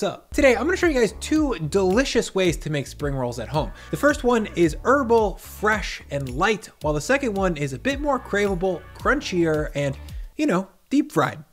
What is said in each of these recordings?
what's up? Today, I'm gonna show you guys two delicious ways to make spring rolls at home. The first one is herbal, fresh, and light, while the second one is a bit more craveable, crunchier, and, you know, deep fried.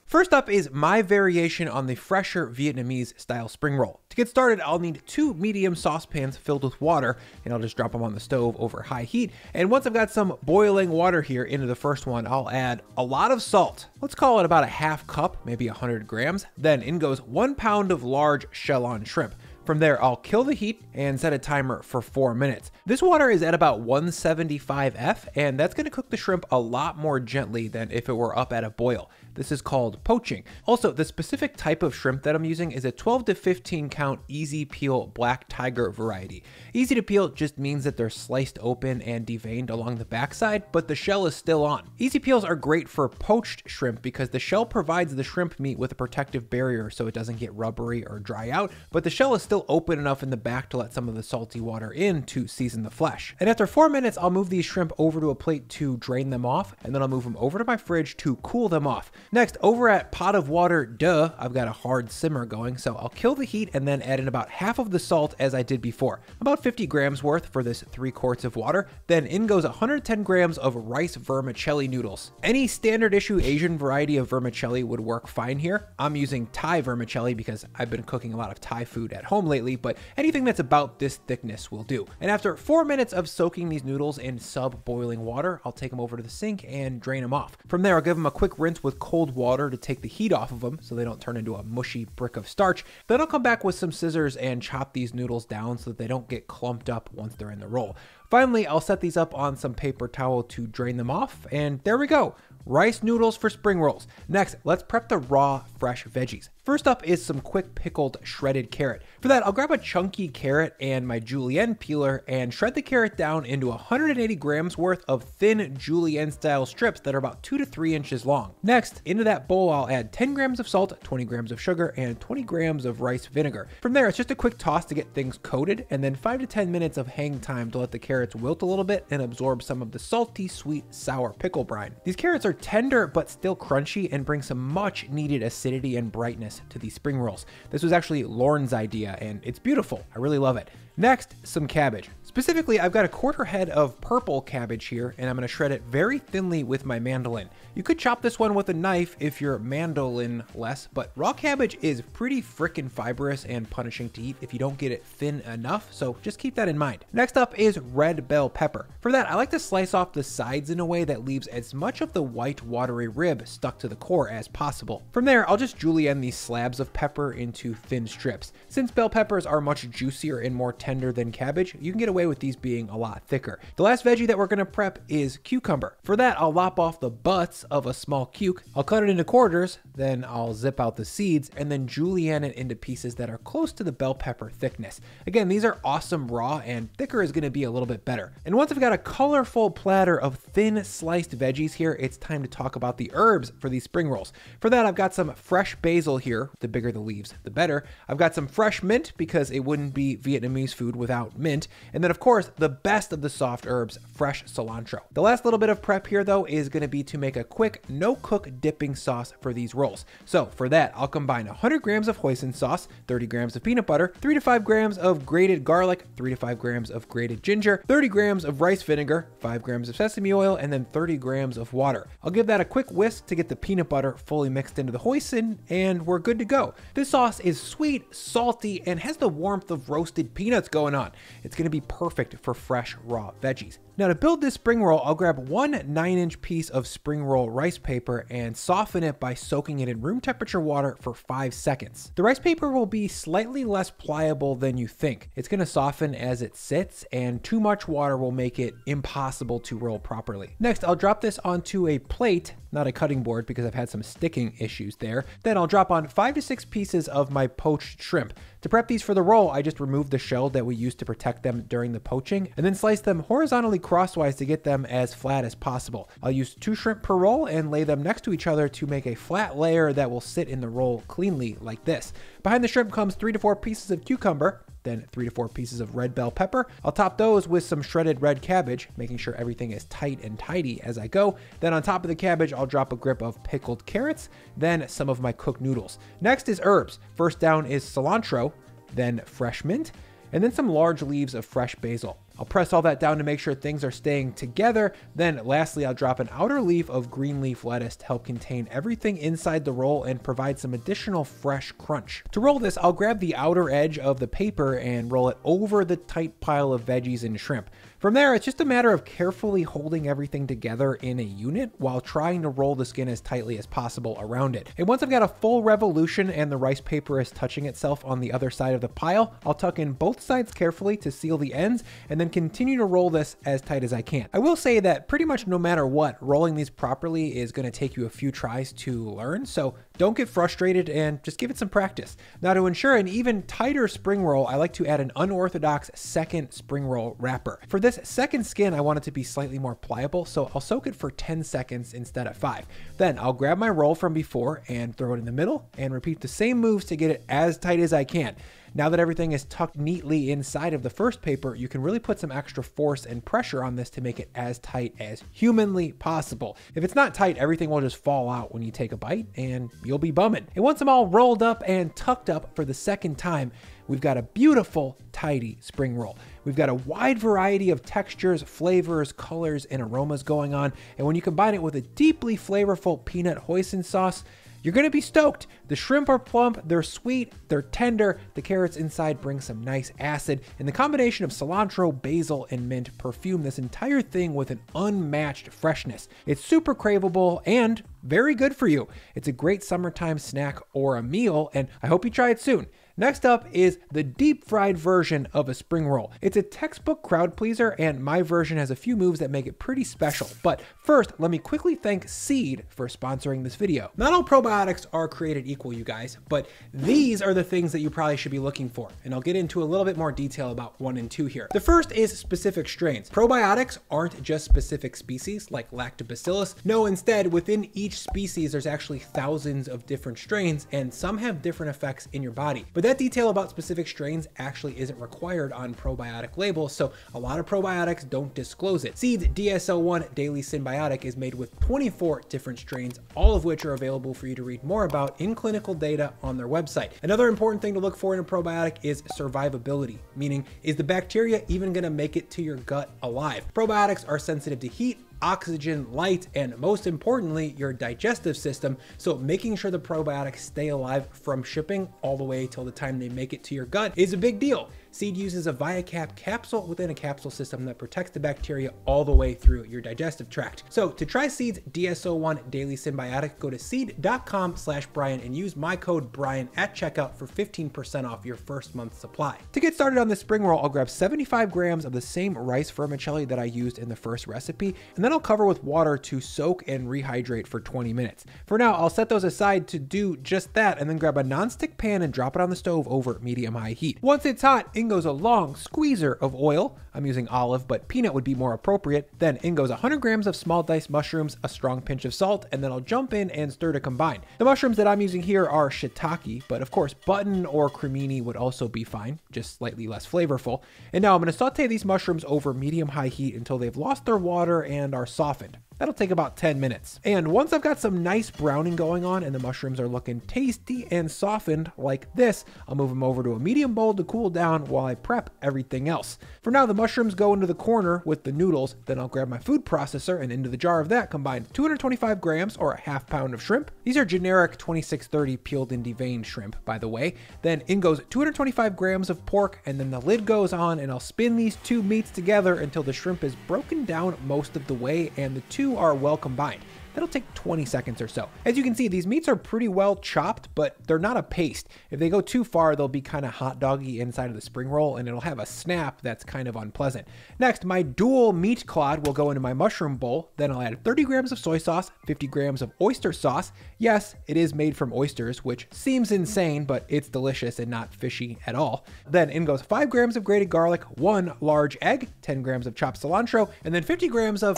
First up is my variation on the fresher Vietnamese style spring roll. To get started, I'll need 2 medium saucepans filled with water, and I'll just drop them on the stove over high heat. And once I've got some boiling water here into the first one, I'll add a lot of salt. Let's call it about a half cup, maybe 100 grams. Then in goes 1 pound of large shell-on shrimp. From there, I'll kill the heat and set a timer for 4 minutes. This water is at about 175 F, and that's gonna cook the shrimp a lot more gently than if it were up at a boil. This is called poaching. Also, the specific type of shrimp that I'm using is a 12 to 15 count easy peel black tiger variety. Easy to peel just means that they're sliced open and deveined along the backside, but the shell is still on. Easy peels are great for poached shrimp because the shell provides the shrimp meat with a protective barrier so it doesn't get rubbery or dry out, but the shell is still open enough in the back to let some of the salty water in to season the flesh. And after 4 minutes, I'll move these shrimp over to a plate to drain them off, and then I'll move them over to my fridge to cool them off. Next, over at pot of water, I've got a hard simmer going, so I'll kill the heat and then add in about half of the salt as I did before. About 50 grams worth for this 3 quarts of water. Then in goes 110 grams of rice vermicelli noodles. Any standard issue Asian variety of vermicelli would work fine here. I'm using Thai vermicelli because I've been cooking a lot of Thai food at home lately, but anything that's about this thickness will do. And after 4 minutes of soaking these noodles in sub-boiling water, I'll take them over to the sink and drain them off. From there, I'll give them a quick rinse with cold water to take the heat off of them so they don't turn into a mushy brick of starch. Then I'll come back with some scissors and chop these noodles down so that they don't get clumped up once they're in the roll. Finally, I'll set these up on some paper towel to drain them off, and there we go. Rice noodles for spring rolls. Next, let's prep the raw, fresh veggies. First up is some quick pickled shredded carrot. For that, I'll grab a chunky carrot and my julienne peeler and shred the carrot down into 180 grams worth of thin julienne style strips that are about 2 to 3 inches long. Next, into that bowl, I'll add 10 grams of salt, 20 grams of sugar, and 20 grams of rice vinegar. From there, it's just a quick toss to get things coated, and then 5 to 10 minutes of hang time to let the carrots wilt a little bit and absorb some of the salty, sweet, sour pickle brine. These carrots are tender but still crunchy and bring some much needed acidity and brightness to these spring rolls. This was actually Lauren's idea and it's beautiful. I really love it. Next, some cabbage. Specifically, I've got a quarter head of purple cabbage here, and I'm gonna shred it very thinly with my mandoline. You could chop this one with a knife if you're mandoline-less, but raw cabbage is pretty frickin' fibrous and punishing to eat if you don't get it thin enough, so just keep that in mind. Next up is red bell pepper. For that, I like to slice off the sides in a way that leaves as much of the white watery rib stuck to the core as possible. From there, I'll just julienne these slabs of pepper into thin strips. Since bell peppers are much juicier and more tender than cabbage, you can get away with these being a lot thicker. The last veggie that we're gonna prep is cucumber. For that, I'll lop off the butts of a small cuke. I'll cut it into quarters, then I'll zip out the seeds, and then julienne it into pieces that are close to the bell pepper thickness. Again, these are awesome raw, and thicker is gonna be a little bit better. And once I've got a colorful platter of thin sliced veggies here, it's time to talk about the herbs for these spring rolls. For that, I've got some fresh basil here. The bigger the leaves, the better. I've got some fresh mint because it wouldn't be Vietnamese food without mint. And then of course, the best of the soft herbs, fresh cilantro. The last little bit of prep here though is gonna be to make a quick no-cook dipping sauce for these rolls. So for that, I'll combine 100 grams of hoisin sauce, 30 grams of peanut butter, 3 to 5 grams of grated garlic, 3 to 5 grams of grated ginger, 30 grams of rice vinegar, 5 grams of sesame oil, and then 30 grams of water. I'll give that a quick whisk to get the peanut butter fully mixed into the hoisin, and we're good to go. This sauce is sweet, salty, and has the warmth of roasted peanuts going on. It's gonna be perfect for fresh raw veggies. Now to build this spring roll, I'll grab one 9-inch piece of spring roll rice paper and soften it by soaking it in room temperature water for 5 seconds. The rice paper will be slightly less pliable than you think. It's gonna soften as it sits, and too much water will make it impossible to roll properly. Next, I'll drop this onto a plate, not a cutting board because I've had some sticking issues there. Then I'll drop on 5 to 6 pieces of my poached shrimp. To prep these for the roll, I just remove the shell that we used to protect them during the poaching, and then slice them horizontally crosswise to get them as flat as possible. I'll use 2 shrimp per roll and lay them next to each other to make a flat layer that will sit in the roll cleanly like this. Behind the shrimp comes 3 to 4 pieces of cucumber. then 3 to 4 pieces of red bell pepper. I'll top those with some shredded red cabbage, making sure everything is tight and tidy as I go. Then on top of the cabbage, I'll drop a grip of pickled carrots, then some of my cooked noodles. Next is herbs. First down is cilantro, then fresh mint, and then some large leaves of fresh basil. I'll press all that down to make sure things are staying together. Then lastly, I'll drop an outer leaf of green leaf lettuce to help contain everything inside the roll and provide some additional fresh crunch. To roll this, I'll grab the outer edge of the paper and roll it over the tight pile of veggies and shrimp. From there, it's just a matter of carefully holding everything together in a unit while trying to roll the skin as tightly as possible around it. And once I've got a full revolution and the rice paper is touching itself on the other side of the pile, I'll tuck in both sides carefully to seal the ends and then continue to roll this as tight as I can. I will say that pretty much no matter what, rolling these properly is going to take you a few tries to learn, so don't get frustrated and just give it some practice. Now, to ensure an even tighter spring roll, I like to add an unorthodox second spring roll wrapper. For this second skin, I want it to be slightly more pliable, so I'll soak it for 10 seconds instead of 5. Then I'll grab my roll from before and throw it in the middle and repeat the same moves to get it as tight as I can. Now that everything is tucked neatly inside of the first paper, you can really put some extra force and pressure on this to make it as tight as humanly possible. If it's not tight, everything will just fall out when you take a bite and you'll be bumming. And once I'm all rolled up and tucked up for the second time, we've got a beautiful, tidy spring roll. We've got a wide variety of textures, flavors, colors, and aromas going on. And when you combine it with a deeply flavorful peanut hoisin sauce, you're gonna be stoked. The shrimp are plump, they're sweet, they're tender, the carrots inside bring some nice acid, and the combination of cilantro, basil, and mint perfume this entire thing with an unmatched freshness. It's super craveable and very good for you. It's a great summertime snack or a meal, and I hope you try it soon. Next up is the deep fried version of a spring roll. It's a textbook crowd pleaser, and my version has a few moves that make it pretty special. But first, let me quickly thank Seed for sponsoring this video. Not all probiotics are created equal, you guys, but these are the things that you probably should be looking for. And I'll get into a little bit more detail about 1 and 2 here. The first is specific strains. Probiotics aren't just specific species like lactobacillus. No, instead, within each species, there's actually thousands of different strains, and some have different effects in your body. But that detail about specific strains actually isn't required on probiotic labels, so a lot of probiotics don't disclose it. Seed's DSO1 Daily Symbiotic is made with 24 different strains, all of which are available for you to read more about in clinical data on their website. Another important thing to look for in a probiotic is survivability, meaning is the bacteria even going to make it to your gut alive? Probiotics are sensitive to heat, oxygen, light, and most importantly, your digestive system. So making sure the probiotics stay alive from shipping all the way till the time they make it to your gut is a big deal. Seed uses a ViaCap capsule within a capsule system that protects the bacteria all the way through your digestive tract. So to try Seed's DSO1 Daily Symbiotic, go to seed.com/Brian and use my code Brian at checkout for 15% off your first month's supply. To get started on this spring roll, I'll grab 75 grams of the same rice vermicelli that I used in the first recipe, and then I'll cover with water to soak and rehydrate for 20 minutes. For now, I'll set those aside to do just that, and then grab a nonstick pan and drop it on the stove over medium-high heat. Once it's hot, in goes a long squeezer of oil. I'm using olive, but peanut would be more appropriate. Then in goes 100 grams of small diced mushrooms, a strong pinch of salt, and then I'll jump in and stir to combine. The mushrooms that I'm using here are shiitake, but of course button or cremini would also be fine, just slightly less flavorful. And now I'm going to saute these mushrooms over medium-high heat until they've lost their water and are softened. That'll take about 10 minutes. And once I've got some nice browning going on and the mushrooms are looking tasty and softened like this, I'll move them over to a medium bowl to cool down while I prep everything else. For now, the mushrooms go into the corner with the noodles. Then I'll grab my food processor and into the jar of that combine 225 grams or a half pound of shrimp. These are generic 2630 peeled and deveined shrimp, by the way. Then in goes 225 grams of pork, and then the lid goes on, and I'll spin these two meats together until the shrimp is broken down most of the way and the two are well combined. That'll take 20 seconds or so. As you can see, these meats are pretty well chopped, but they're not a paste. If they go too far, they'll be kind of hot doggy inside of the spring roll, and it'll have a snap that's kind of unpleasant. Next, my dual meat clod will go into my mushroom bowl. Then I'll add 30 grams of soy sauce, 50 grams of oyster sauce. Yes, it is made from oysters, which seems insane, but it's delicious and not fishy at all. Then in goes 5 grams of grated garlic, 1 large egg, 10 grams of chopped cilantro, and then 50 grams of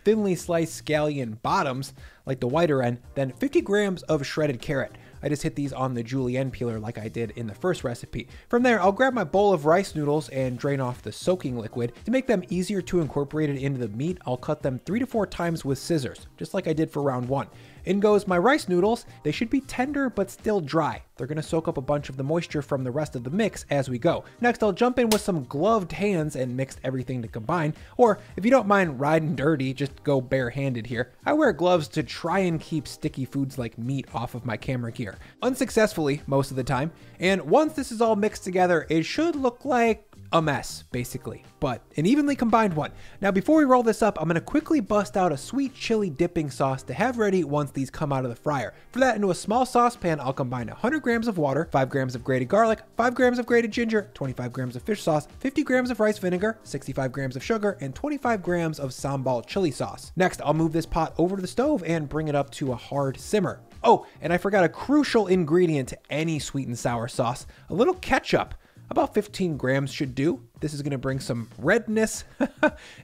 thinly sliced scallion bottoms, like the whiter end, then 50 grams of shredded carrot. I just hit these on the julienne peeler like I did in the first recipe. From there, I'll grab my bowl of rice noodles and drain off the soaking liquid. To make them easier to incorporate it into the meat, I'll cut them 3 to 4 times with scissors, just like I did for round 1. In goes my rice noodles. They should be tender but still dry. They're going to soak up a bunch of the moisture from the rest of the mix as we go. Next, I'll jump in with some gloved hands and mix everything to combine. Or if you don't mind riding dirty, just go barehanded here. I wear gloves to try and keep sticky foods like meat off of my camera gear. Unsuccessfully most of the time. And once this is all mixed together, it should look like a mess, basically, but an evenly combined one. Now, before we roll this up, I'm going to quickly bust out a sweet chili dipping sauce to have ready once these come out of the fryer. For that, into a small saucepan, I'll combine 100 grams of water, 5 grams of grated garlic, 5 grams of grated ginger, 25 grams of fish sauce, 50 grams of rice vinegar, 65 grams of sugar, and 25 grams of sambal chili sauce. Next, I'll move this pot over to the stove and bring it up to a hard simmer. Oh, and I forgot a crucial ingredient to any sweet and sour sauce, a little ketchup. About 15 grams should do. This is going to bring some redness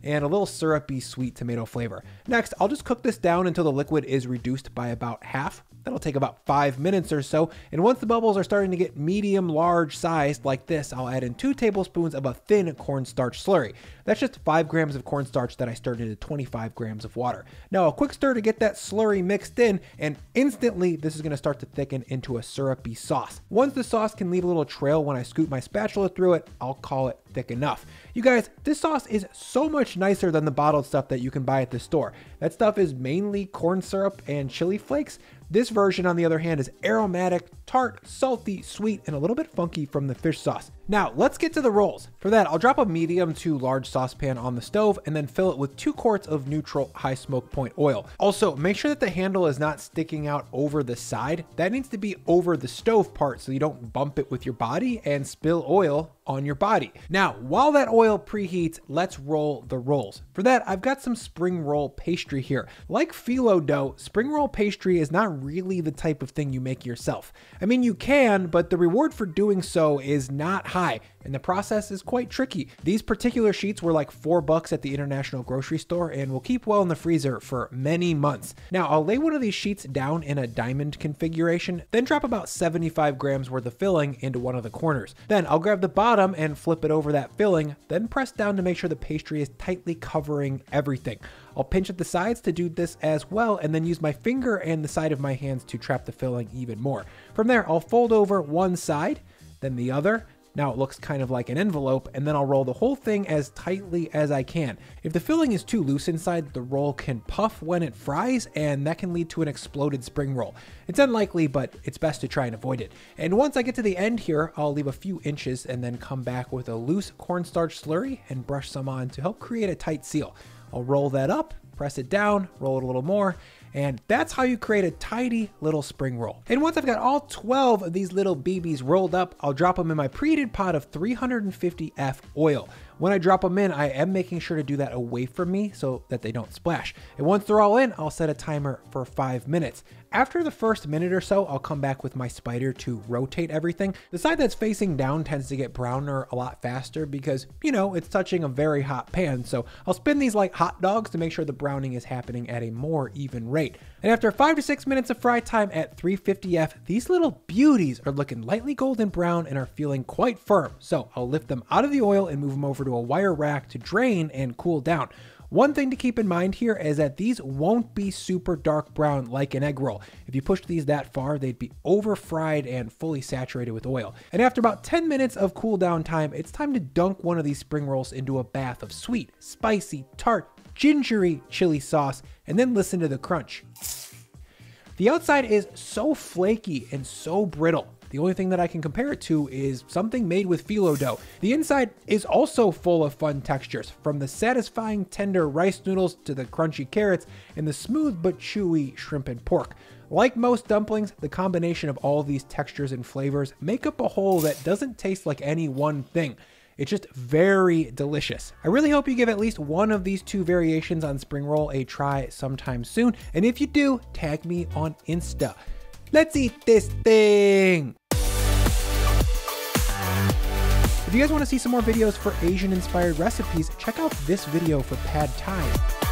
and a little syrupy sweet tomato flavor. Next, I'll just cook this down until the liquid is reduced by about half. That'll take about 5 minutes or so. And once the bubbles are starting to get medium large sized like this, I'll add in 2 tablespoons of a thin cornstarch slurry. That's just 5 grams of cornstarch that I stirred into 25 grams of water. Now a quick stir to get that slurry mixed in, and instantly this is going to start to thicken into a syrupy sauce. Once the sauce can leave a little trail when I scoop my spatula through it, I'll call it thick enough. You guys, this sauce is so much nicer than the bottled stuff that you can buy at the store. That stuff is mainly corn syrup and chili flakes. This version, on the other hand, is aromatic, tart, salty, sweet, and a little bit funky from the fish sauce. Now, let's get to the rolls. For that, I'll drop a medium to large saucepan on the stove and then fill it with 2 quarts of neutral high smoke point oil. Also, make sure that the handle is not sticking out over the side. That needs to be over the stove part so you don't bump it with your body and spill oil on your body. Now, while that oil preheats, let's roll the rolls. For that, I've got some spring roll pastry here. Like phyllo dough, spring roll pastry is not really the type of thing you make yourself. I mean, you can, but the reward for doing so is not high, and the process is quite tricky. These particular sheets were like $4 at the international grocery store and will keep well in the freezer for many months. Now, I'll lay one of these sheets down in a diamond configuration, then drop about 75 grams worth of filling into one of the corners. Then I'll grab the bottom and flip it over that filling, then press down to make sure the pastry is tightly covering everything. I'll pinch at the sides to do this as well, and then use my finger and the side of my hands to trap the filling even more. From there, I'll fold over one side, then the other. Now it looks kind of like an envelope, and then I'll roll the whole thing as tightly as I can. If the filling is too loose inside, the roll can puff when it fries, and that can lead to an exploded spring roll. It's unlikely, but it's best to try and avoid it. And once I get to the end here, I'll leave a few inches and then come back with a loose cornstarch slurry and brush some on to help create a tight seal. I'll roll that up, press it down, roll it a little more, and that's how you create a tidy little spring roll. And once I've got all 12 of these little BBs rolled up, I'll drop them in my preheated pot of 350 F oil. When I drop them in, I am making sure to do that away from me so that they don't splash. And once they're all in, I'll set a timer for 5 minutes. After the first minute or so, I'll come back with my spider to rotate everything. The side that's facing down tends to get browner a lot faster because, you know, it's touching a very hot pan. So I'll spin these like hot dogs to make sure the browning is happening at a more even rate. And after 5 to 6 minutes of fry time at 350 F, these little beauties are looking lightly golden brown and are feeling quite firm. So I'll lift them out of the oil and move them over to a wire rack to drain and cool down. One thing to keep in mind here is that these won't be super dark brown like an egg roll. If you pushed these that far, they'd be over fried and fully saturated with oil. And after about 10 minutes of cool down time, it's time to dunk one of these spring rolls into a bath of sweet, spicy, tart, gingery chili sauce, and then listen to the crunch. The outside is so flaky and so brittle. The only thing that I can compare it to is something made with phyllo dough. The inside is also full of fun textures, from the satisfying tender rice noodles to the crunchy carrots and the smooth but chewy shrimp and pork. Like most dumplings, the combination of all these textures and flavors make up a whole that doesn't taste like any one thing. It's just very delicious. I really hope you give at least one of these 2 variations on spring roll a try sometime soon. And if you do, tag me on Insta. Let's eat this thing. If you guys want to see some more videos for Asian inspired recipes, check out this video for pad thai.